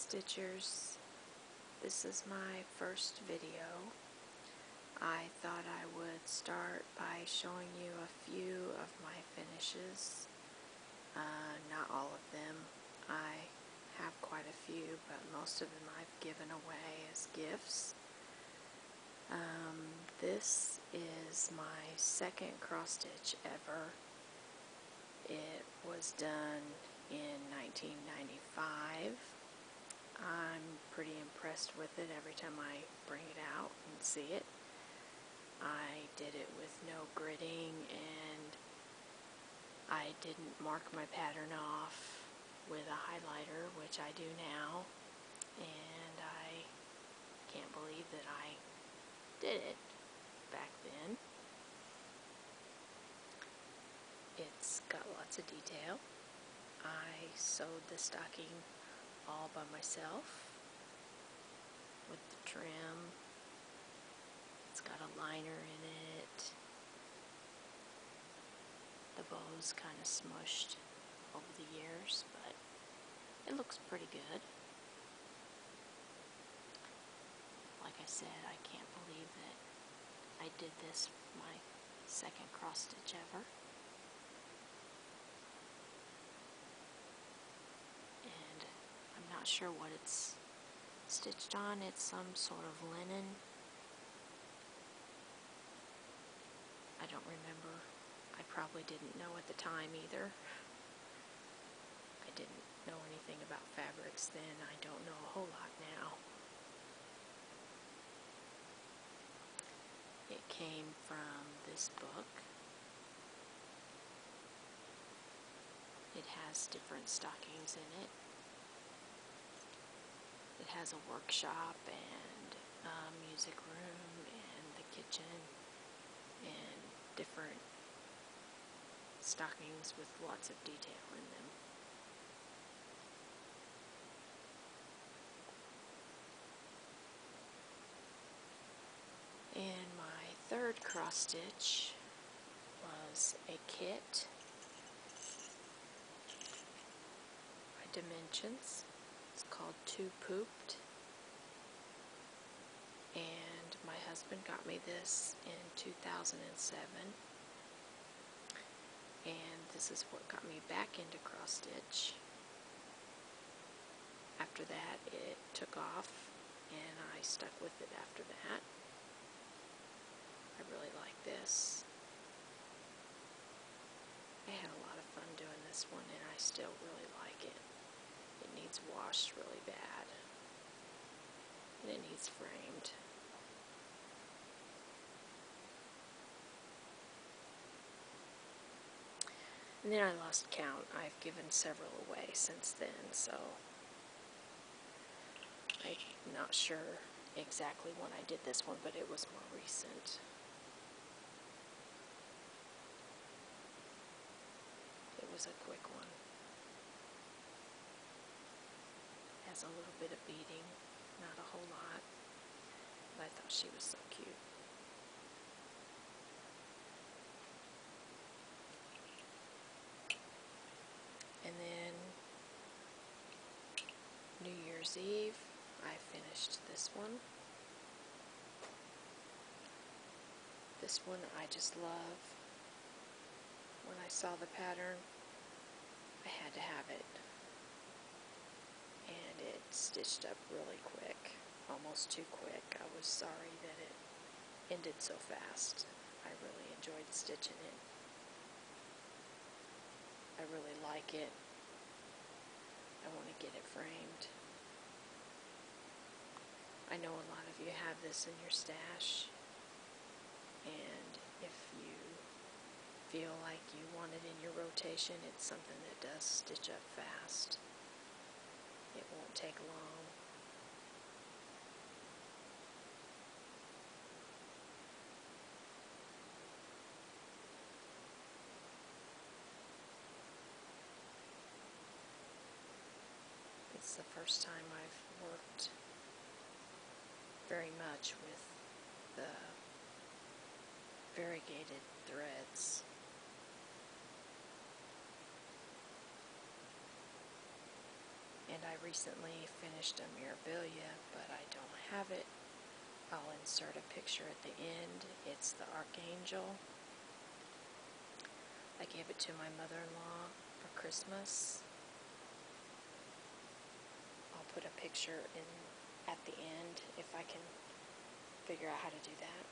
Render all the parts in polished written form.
Stitchers. This is my first video. I thought I would start by showing you a few of my finishes. Not all of them. I have quite a few, but most of them I've given away as gifts. This is my second cross stitch ever. It was done in 1995. I'm pretty impressed with it every time I bring it out and see it. I did it with no gridding, and I didn't mark my pattern off with a highlighter, which I do now, and I can't believe that I did it back then. It's got lots of detail. I sewed the stocking all by myself with the trim. It's got a liner in it. The bow's kind of smushed over the years, but it looks pretty good. Like I said, I can't believe that I did this my second cross stitch ever. And I'm not sure what it's stitched on. It's some sort of linen. I don't remember. I probably didn't know at the time either. I didn't know anything about fabrics then. I don't know a whole lot now. It came from this book. It has different stockings in it. It has a workshop and a music room and the kitchen and different stockings with lots of detail in them. And my third cross stitch was a kit by Dimensions. It's called Two Pooped. And my husband got me this in 2007. And this is what got me back into cross stitch. After that, it took off, and I stuck with it after that. I really like this. I had a lot of fun doing this one, and I still really like it. It needs washed really bad, and it needs framed. And then I lost count. I've given several away since then, so I'm not sure exactly when I did this one, but it was more recent. It was a quick one. Has a little bit of beading, not a whole lot, but I thought she was so cute. And then New Year's Eve, I finished this one. This one I just love. When I saw the pattern, I had to have it. And it stitched up really quick, almost too quick. I was sorry that it ended so fast. I really enjoyed stitching it. I really like it. I want to get it framed. I know a lot of you have this in your stash, and if you feel like you want it in your rotation, it's something that does stitch up fast. It won't take long. It's the first time I've worked very much with the variegated threads. And I recently finished a Mirabilia, but I don't have it. I'll insert a picture at the end. It's the Archangel. I gave it to my mother-in-law for Christmas. I'll put a picture in at the end if I can figure out how to do that.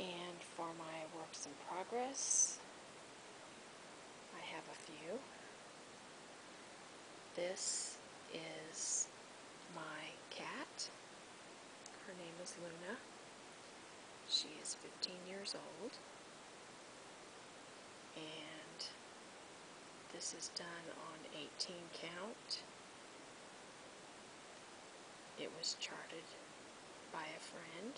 And for my works in progress, I have a few. This is my cat. Her name is Luna. She is 15 years old. And this is done on 18 count. It was charted by a friend.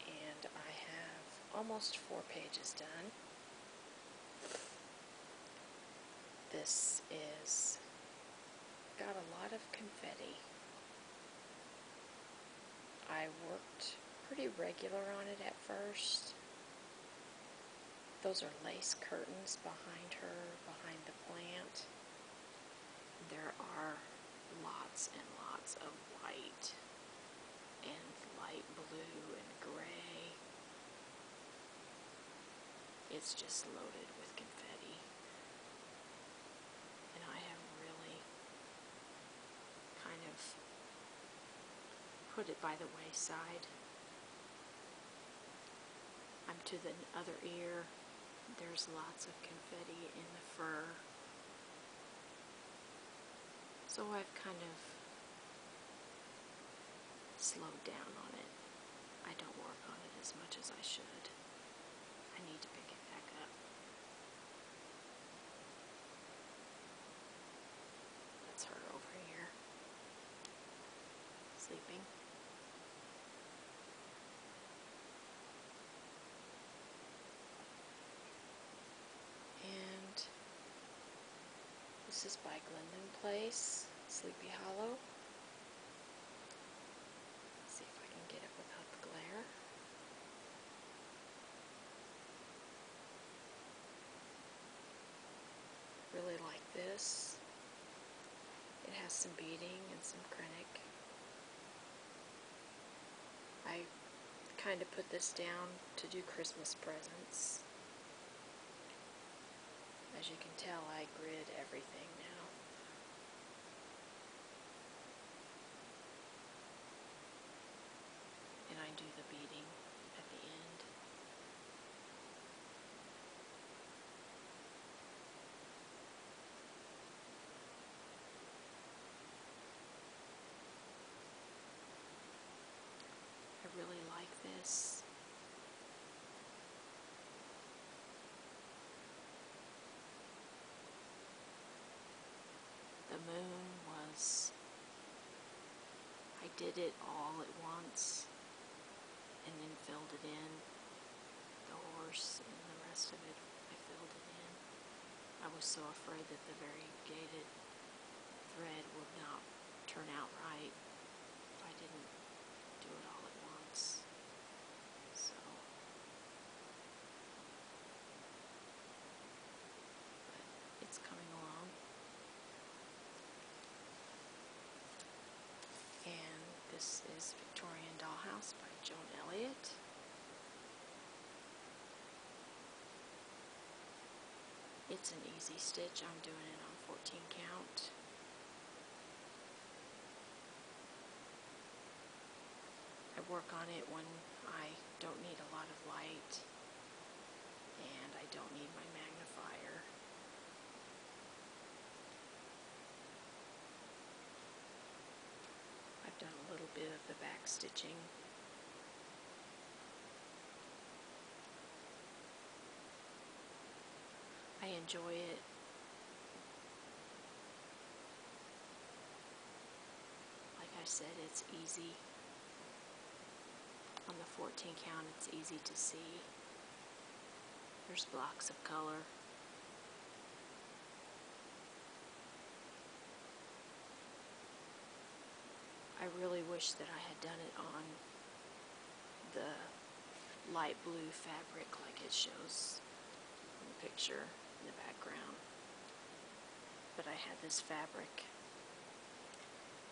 And I have almost 4 pages done. This is got a lot of confetti. I worked pretty regular on it at first. Those are lace curtains behind her, behind the plant. There are lots and lots of white and light blue and gray. It's just loaded with confetti. And I have really kind of put it by the wayside. I'm to the other ear. There's lots of confetti in the fur. So I've kind of slowed down on it. I don't work on it as much as I should. I need to pick it back up. That's her over here, sleeping. And this is by Glendon Place, Sleepy Hollow. Let's see if I can get it without the glare. Really like this. It has some beading and some Kreinik. I kind of put this down to do Christmas presents. As you can tell, I grid everything now. And I do the beading at the end. I really like this. The moon was, I did it all at once and then filled it in. The horse and the rest of it, I filled it in. I was so afraid that the variegated thread would not turn out right if I didn't do it all at once. So, but it's coming along. And this is Victorian Dollhouse by Joan Elliott. It's an easy stitch. I'm doing it on 14 count. I work on it when I don't need a lot of light and I don't need my magnifier. I've done a little bit of the back stitching. I enjoy it. Like I said, it's easy. On the 14 count, it's easy to see. There's blocks of color. I really wish that I had done it on the light blue fabric like it shows in the picture in the back background. But I had this fabric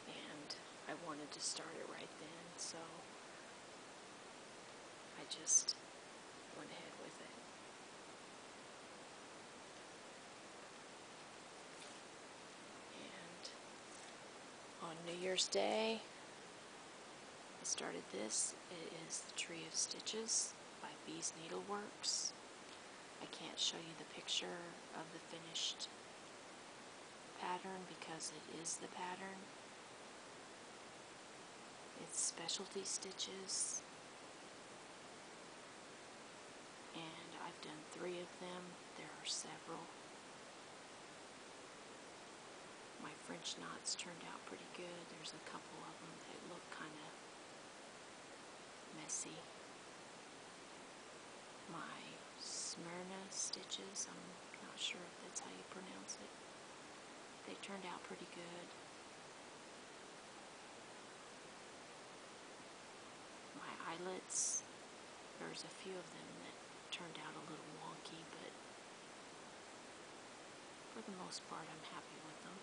and I wanted to start it right then, so I just went ahead with it. And on New Year's Day, I started this. It is the Tree of Stitches by Bees Needleworks. I can't show you the picture of the finished pattern because it is the pattern. It's specialty stitches, and I've done 3 of them. There are several. My French knots turned out pretty good. There's a couple of them that look kind of messy. My Smyrna stitches, I'm not sure if that's how you pronounce it. They turned out pretty good. My eyelets, there's a few of them that turned out a little wonky, but for the most part I'm happy with them.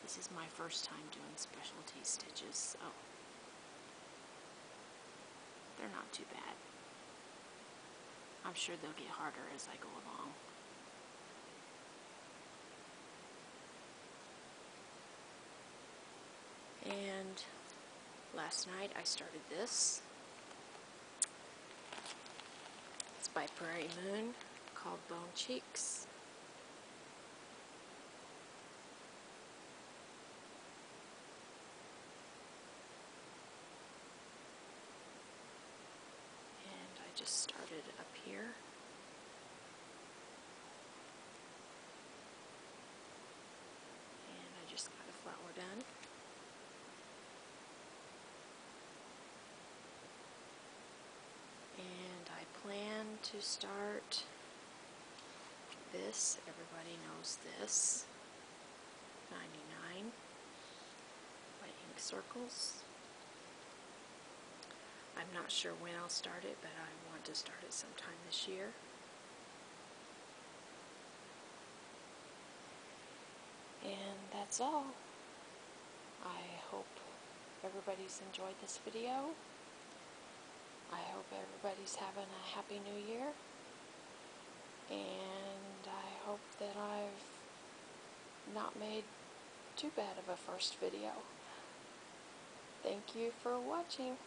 This is my first time doing specialty stitches, so they're not too bad. I'm sure they'll get harder as I go along. And last night I started this. It's by Prairie Moon, called Bone Cheeks. And I just started up here. And I just got a flower done. And I plan to start this. Everybody knows this. 99 by Ink Circles. I'm not sure when I'll start it, but I want to start it sometime this year. And that's all. I hope everybody's enjoyed this video. I hope everybody's having a happy new year. And I hope that I've not made too bad of a first video. Thank you for watching.